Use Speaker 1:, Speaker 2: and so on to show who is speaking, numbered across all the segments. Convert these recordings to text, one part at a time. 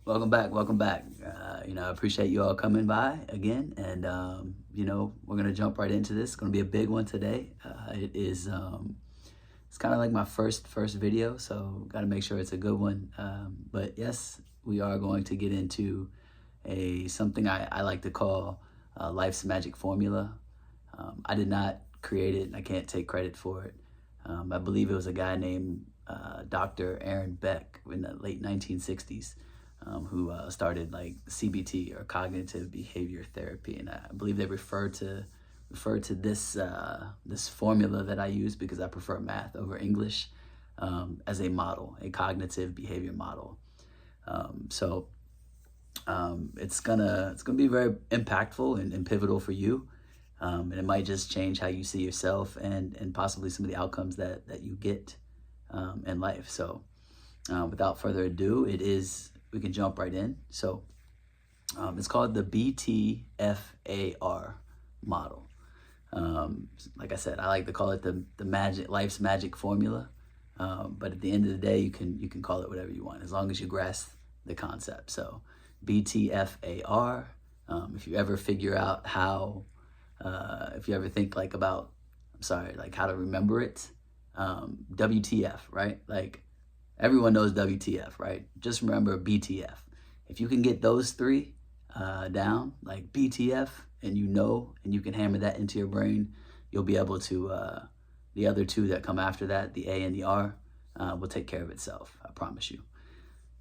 Speaker 1: Welcome back. Welcome back. I appreciate you all coming by again, and we're gonna jump right into this. It's gonna be a big one today. It is. It's kind of like my first video, so got to make sure it's a good one. But yes, we are going to get into a something I like to call life's magic formula. I did not create it, and I can't take credit for it. I believe it was a guy named Dr. Aaron Beck in the late 1960s who started like CBT or cognitive behavior therapy, and I believe they refer to this this formula that I use because I prefer math over English as a model, a cognitive behavior model. It's gonna be very impactful and pivotal for you, and it might just change how you see yourself and possibly some of the outcomes that you get in life. So without further ado, we can jump right in. So it's called the BTFAR model. Like I said, I like to call it the life's magic formula. But at the end of the day, you can call it whatever you want as long as you grasp the concept. So BTFAR. If you ever figure out how, if you ever think like about, like how to remember it, WTF, right? Like everyone knows WTF, right? Just remember BTF. If you can get those three down, like BTF, and and you can hammer that into your brain, you'll be able to, the other two that come after that, the A and the R, will take care of itself, I promise you.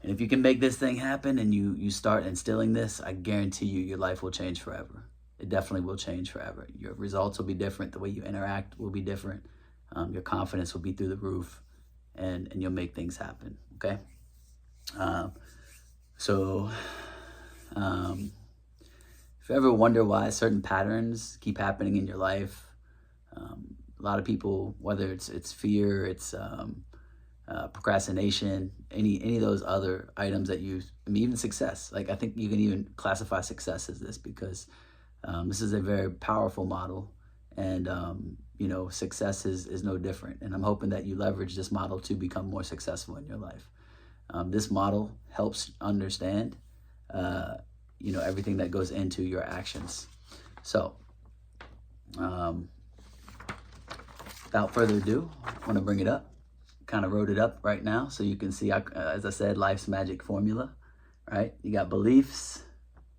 Speaker 1: And if you can make this thing happen and you start instilling this, I guarantee you your life will change forever. It definitely will change forever. Your results will be different. The way you interact will be different. Your confidence will be through the roof, and you'll make things happen, okay? So if you ever wonder why certain patterns keep happening in your life, a lot of people, whether it's fear, it's procrastination, any of those other items even success. Like I think you can even classify success as this because this is a very powerful model, and success is no different. And I'm hoping that you leverage this model to become more successful in your life. This model helps understand, everything that goes into your actions. So, without further ado, I want to bring it up. Kind of wrote it up right now so you can see, as I said, life's magic formula, right? You got beliefs,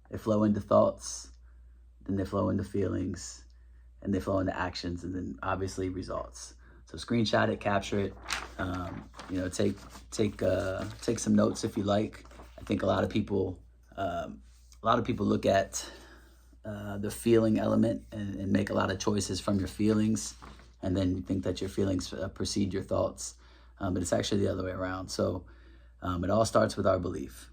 Speaker 1: they flow into thoughts, then they flow into feelings, and they flow into actions, and then obviously results. So screenshot it, capture it, take some notes if you like. I think a lot of people look at the feeling element and make a lot of choices from your feelings, and then you think that your feelings precede your thoughts, but it's actually the other way around. So it all starts with our belief.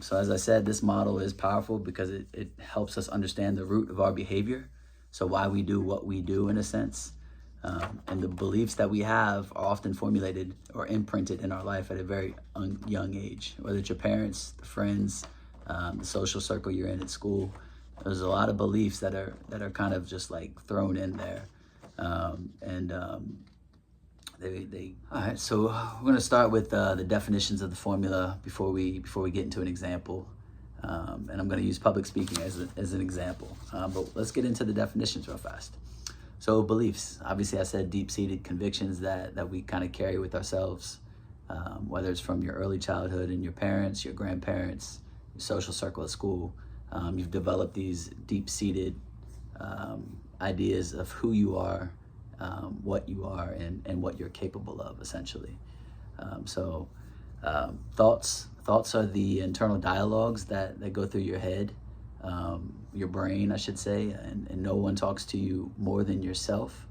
Speaker 1: So as I said, this model is powerful because it helps us understand the root of our behavior, so why we do what we do in a sense. And the beliefs that we have are often formulated or imprinted in our life at a very young age, whether it's your parents, the friends, the social circle you're in at school. There's a lot of beliefs that are kind of just like thrown in there. All right, so we're going to start with the definitions of the formula before we get into an example. And I'm going to use public speaking as an example. But let's get into the definitions real fast. So beliefs, obviously I said deep-seated convictions that we kind of carry with ourselves, whether it's from your early childhood and your parents, your grandparents, your social circle at school. You've developed these deep-seated ideas of who you are, what you are, and what you're capable of, essentially. Thoughts are the internal dialogues that go through your head, your brain, I should say, and no one talks to you more than yourself.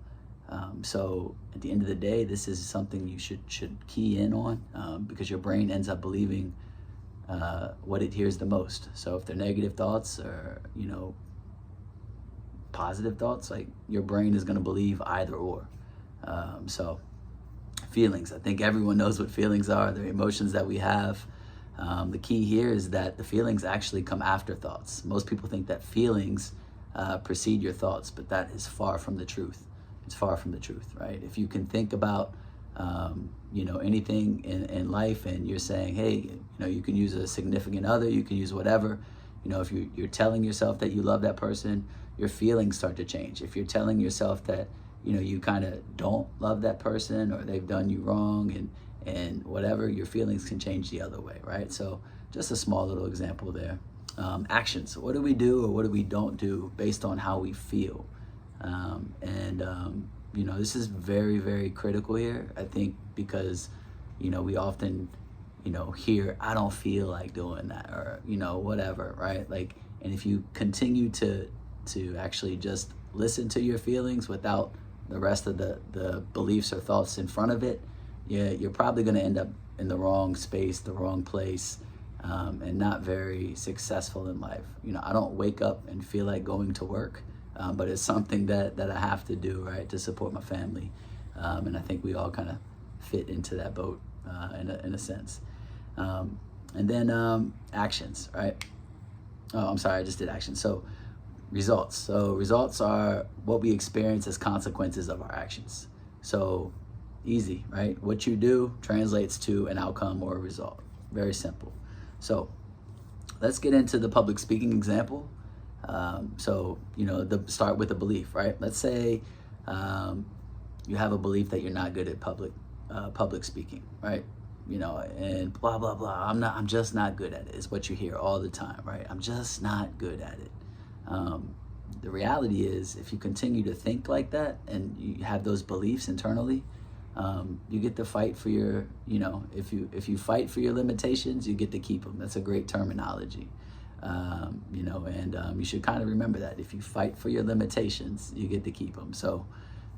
Speaker 1: So at the end of the day, this is something you should key in on, because your brain ends up believing what it hears the most. So if they're negative thoughts or positive thoughts, like your brain is going to believe either or. So feelings, I think everyone knows what feelings are. They're emotions that we have. The key here is that the feelings actually come after thoughts. Most people think that feelings precede your thoughts, but that is far from the truth. It's far from the truth, right? If you can think about anything in life, and you're saying, hey, you can use a significant other, you can use whatever. If you're telling yourself that you love that person, your feelings start to change. If you're telling yourself that, you kind of don't love that person, or they've done you wrong, and whatever, your feelings can change the other way, right? So just a small little example there. Actions. What do we do or what do we don't do based on how we feel? This is very, very critical here, I think, because, we often, hear, I don't feel like doing that, or, whatever, right? Like, and if you continue to actually just listen to your feelings without the rest of the beliefs or thoughts in front of it, you're probably going to end up in the wrong space, the wrong place, and not very successful in life. I don't wake up and feel like going to work, but it's something that I have to do, right, to support my family. And I think we all kind of fit into that boat in a sense. And then actions, right? Oh, I'm sorry, I just did actions. So results. So results are what we experience as consequences of our actions. So easy, right? What you do translates to an outcome or a result. Very simple. So let's get into the public speaking example. Start with a belief, right? Let's say you have a belief that you're not good at public speaking, right? And blah, blah, blah. I'm just not good at it, is what you hear all the time, right? I'm just not good at it. The reality is, if you continue to think like that and you have those beliefs internally, you get to fight for your, if you fight for your limitations, you get to keep them. That's a great terminology. You should kind of remember that. If you fight for your limitations, you get to keep them. So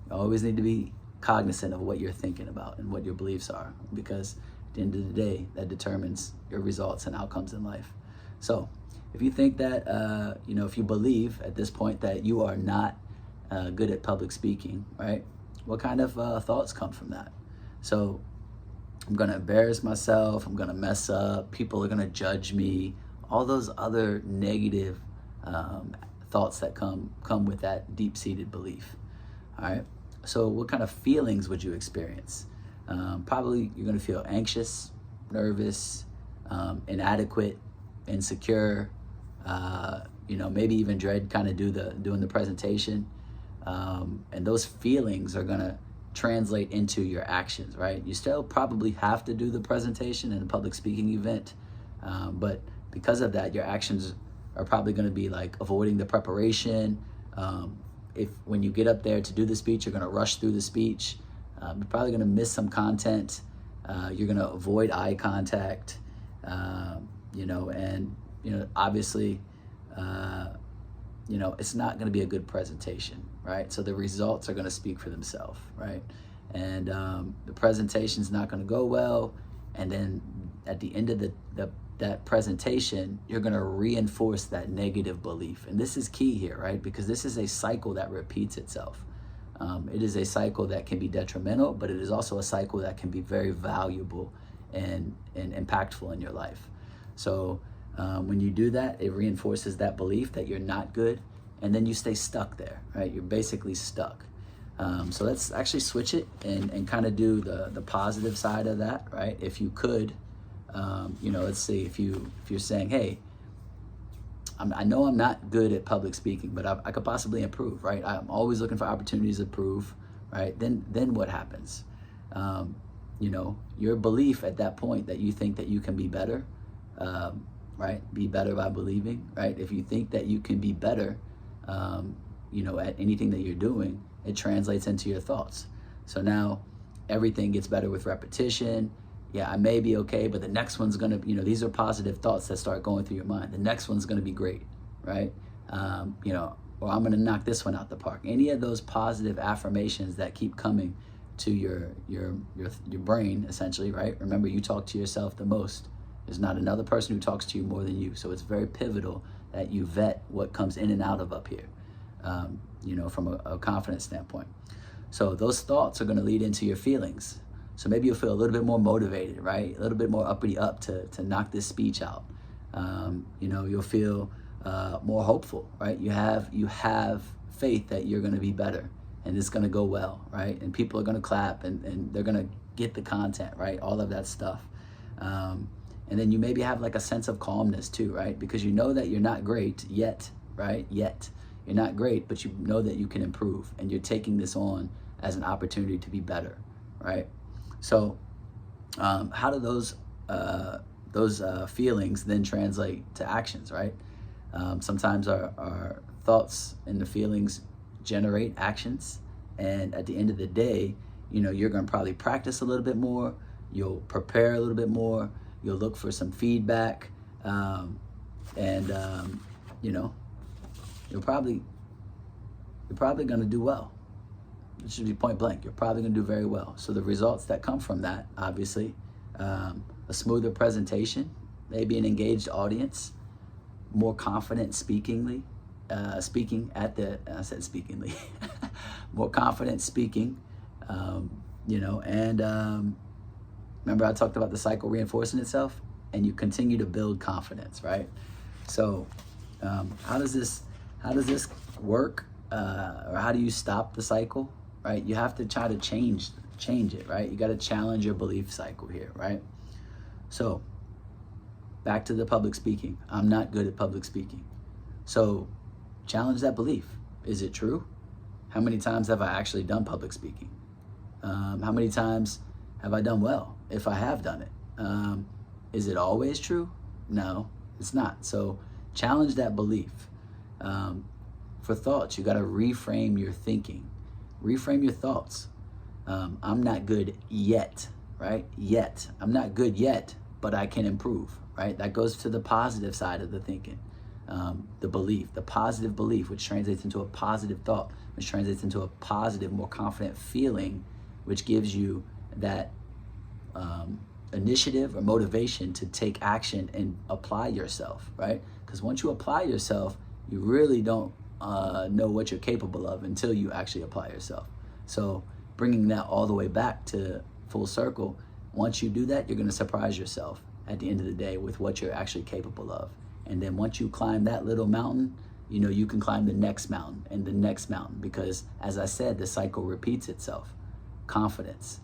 Speaker 1: you always need to be cognizant of what you're thinking about and what your beliefs are, because at the end of the day, that determines your results and outcomes in life. So if you think that, if you believe at this point that you are not good at public speaking, right? What kind of thoughts come from that? So I'm going to embarrass myself. I'm going to mess up. People are going to judge me. All those other negative thoughts that come with that deep-seated belief. All right. So what kind of feelings would you experience? Probably you're going to feel anxious, nervous, inadequate, insecure. Maybe even dread kind of doing the presentation. And those feelings are going to translate into your actions, right? You still probably have to do the presentation in a public speaking event, but because of that, your actions are probably going to be like avoiding the preparation. If when you get up there to do the speech, you're going to rush through the speech. You're probably going to miss some content. You're going to avoid eye contact. Obviously, it's not going to be a good presentation, right? So the results are going to speak for themselves, right? And the presentation's not going to go well. And then at the end of that presentation, you're going to reinforce that negative belief. And this is key here, right? Because this is a cycle that repeats itself. It is a cycle that can be detrimental, but it is also a cycle that can be very valuable and impactful in your life. So when you do that, it reinforces that belief that you're not good, and then you stay stuck there, right? You're basically stuck. So let's actually switch it and kind of do the positive side of that, right? If you could, let's see, if you're saying, hey, I know I'm not good at public speaking, but I could possibly improve, right? I'm always looking for opportunities to improve, right? Then what happens? Your belief at that point that you think that you can be better, right? Be better by believing, right? If you think that you can be better, at anything that you're doing, it translates into your thoughts. So now everything gets better with repetition. Yeah, I may be okay, but the next one's gonna, these are positive thoughts that start going through your mind. The next one's gonna be great, right? Or I'm gonna knock this one out the park. Any of those positive affirmations that keep coming to your brain, essentially, right? Remember, you talk to yourself the most. There's not another person who talks to you more than you. So it's very pivotal that you vet what comes in and out of up here, from a confidence standpoint. So those thoughts are gonna lead into your feelings. So maybe you'll feel a little bit more motivated, right? A little bit more uppity up to knock this speech out. You'll feel more hopeful, right? You have faith that you're going to be better and it's going to go well, right? And people are going to clap and they're going to get the content, right? All of that stuff. And then you maybe have like a sense of calmness too, right? Because you know that you're not great yet, right? Yet. You're not great, but you know that you can improve, and you're taking this on as an opportunity to be better, right? So how do those feelings then translate to actions, right? Sometimes our thoughts and the feelings generate actions, and at the end of the day, you know, you're going to probably practice a little bit more, you'll prepare a little bit more, you'll look for some feedback, you know, you're probably going to do well. It should be point blank. You're probably going to do very well. So the results that come from that, obviously, a smoother presentation, maybe an engaged audience, more confident speaking more confident speaking, you know, and remember I talked about the cycle reinforcing itself, and you continue to build confidence, right? So how does this work, or how do you stop the cycle, right? You have to try to change it, right? You got to challenge your belief cycle here, right? So back to the public speaking. I'm not good at public speaking. So challenge that belief. Is it true? How many times have I actually done public speaking? How many times have I done well, if I have done it? Is it always true? No, it's not. So challenge that belief. For thoughts, you got to reframe your thinking. Reframe your thoughts. I'm not good yet, right? Yet. I'm not good yet, but I can improve, right? That goes to the positive side of the thinking. The belief, the positive belief, which translates into a positive thought, which translates into a positive, more confident feeling, which gives you that initiative or motivation to take action and apply yourself, right? Because once you apply yourself, you really don't know what you're capable of until you actually apply yourself. So bringing that all the way back to full circle, once you do that, you're going to surprise yourself at the end of the day with what you're actually capable of. And then once you climb that little mountain, you know, you can climb the next mountain and the next mountain, because as I said, the cycle repeats itself. Confidence.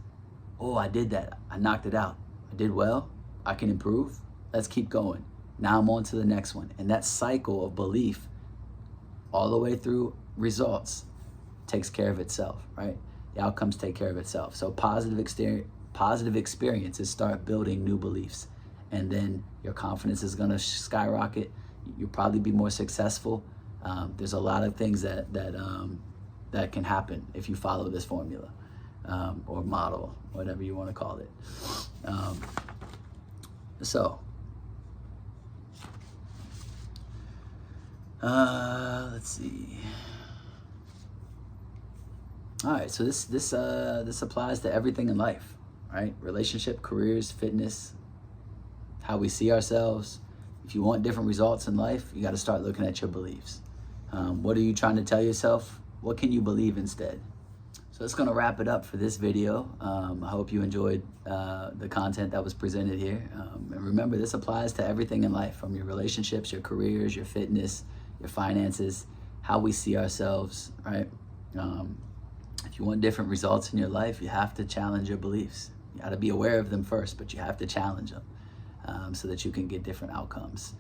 Speaker 1: Oh, I did that. I knocked it out. I did well. I can improve. Let's keep going. Now I'm on to the next one. And that cycle of belief all the way through results takes care of itself, right? The outcomes take care of itself. So positive experiences start building new beliefs, and then your confidence is going to skyrocket. You'll probably be more successful. There's a lot of things that can happen if you follow this formula, or model, whatever you want to call it. Let's see. All right, so this applies to everything in life, right? Relationship, careers, fitness, how we see ourselves. If you want different results in life, you got to start looking at your beliefs. What are you trying to tell yourself? What can you believe instead? So that's going to wrap it up for this video. I hope you enjoyed the content that was presented here. And remember, this applies to everything in life, from your relationships, your careers, your fitness, your finances, how we see ourselves, right? If you want different results in your life, you have to challenge your beliefs. You got to be aware of them first, but you have to challenge them so that you can get different outcomes.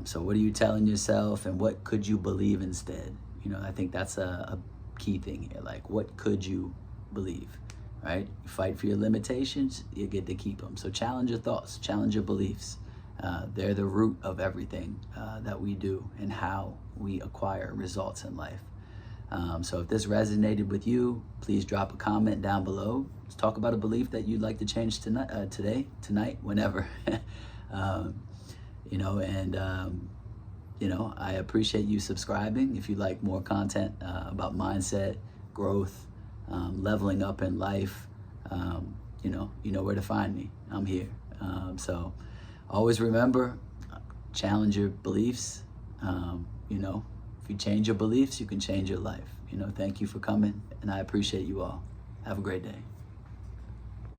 Speaker 1: So what are you telling yourself, and what could you believe instead? You know, I think that's a key thing here. Like, what could you believe, right? You fight for your limitations, you get to keep them. So challenge your thoughts, challenge your beliefs. They're the root of everything that we do and how we acquire results in life. So if this resonated with you, please drop a comment down below. Let's talk about a belief that you'd like to change tonight, tonight, whenever. You know, and you know, I appreciate you subscribing. If you like more content about mindset, growth, leveling up in life, you know where to find me. I'm here. So always remember, challenge your beliefs. You know, if you change your beliefs, you can change your life. You know, thank you for coming, and I appreciate you all. Have a great day.